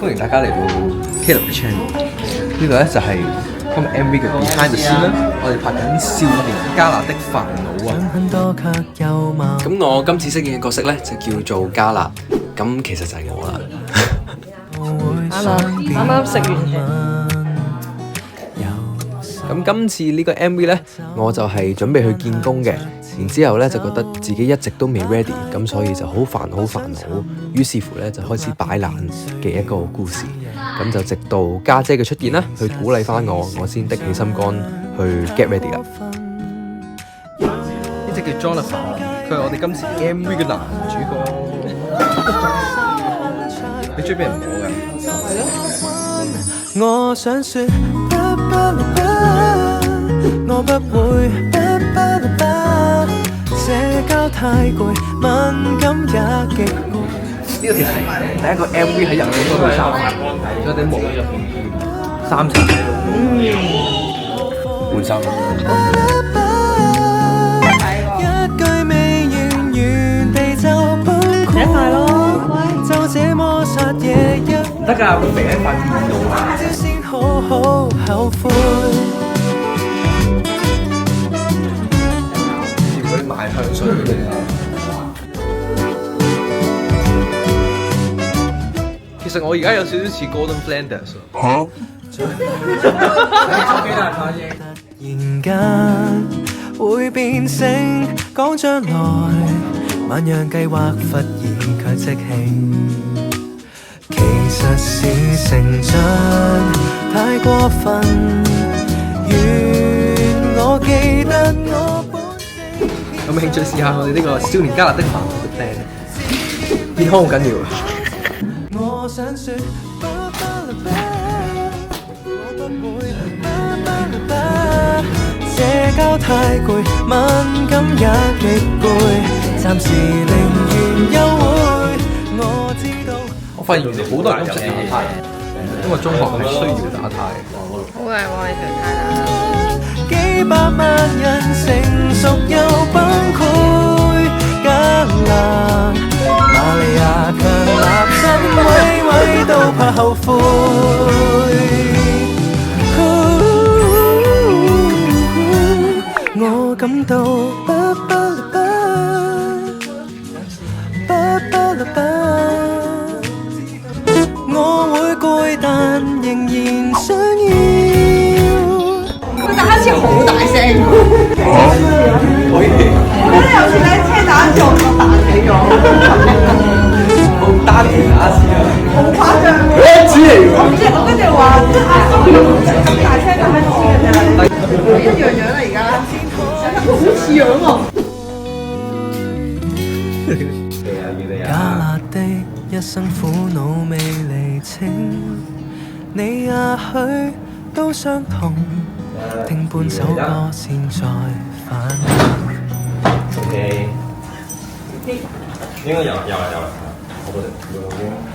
歡迎大家嚟到 Caleb 嘅 channel。呢個咧就係今日 MV 嘅 behind the scene 啦。我哋拍緊《少年加納的煩惱》啊。咁我今次飾演嘅角色咧就叫做加納，咁其實就係我啦。啱啱食完嘢。咁今次呢個 MV 咧，我就係準備去見工嘅，然之後咧就覺得自己一直都未 ready， 咁所以就好煩惱，於是乎咧就開始擺爛嘅一個故事。咁就直到家姐嘅出現啦，去鼓勵翻我先的起心肝去 get ready 啦。呢隻叫 Jonathan， 佢係我哋今次 MV 嘅男主角。你中意俾人摸㗎？係咯。我想説，我不會，社交太攰，敏感也極攰。呢個其實係第一個 MV 喺日本嗰度拍，有頂帽，3層，換衫。一句未完，原地就崩潰。一塊咯，就這麼殺夜一。唔得㗎，會肥喺塊面度啊！先好好後悔。如果買香水嘅。其實我而家有少少似 Gordon Flanders 喎。突然間會變性，講將來晚樣計劃忽然卻即興，其實是成長太過分。願我記得我本性。有冇興趣試下我哋呢個少年加納的煩惱嘅 band？ 健康好緊要。我想説，社交太攰，敏感也極攰，暫時寧願休會。我知道。我發現原來好多人都識打呔，因為中學係需要打呔。好嘅，我哋條呔啦。幾百萬人成熟又崩潰，加勒瑪利亞強立身威威都怕後悔。我感到我會攰，但仍然想要。佢打一次好大聲㗎。我覺得有次咧車打一次，我個彈起咗。好單條打一次啊！好誇張㗎。一次嚟㗎。我跟住話，阿叔咁大聲打一次嘅啫。一樣樣啦，而家。好似樣喎。加勒的一生苦惱未釐清，你也許都相同。聽半首歌，先再反應。OK，應該有啦，好多謝。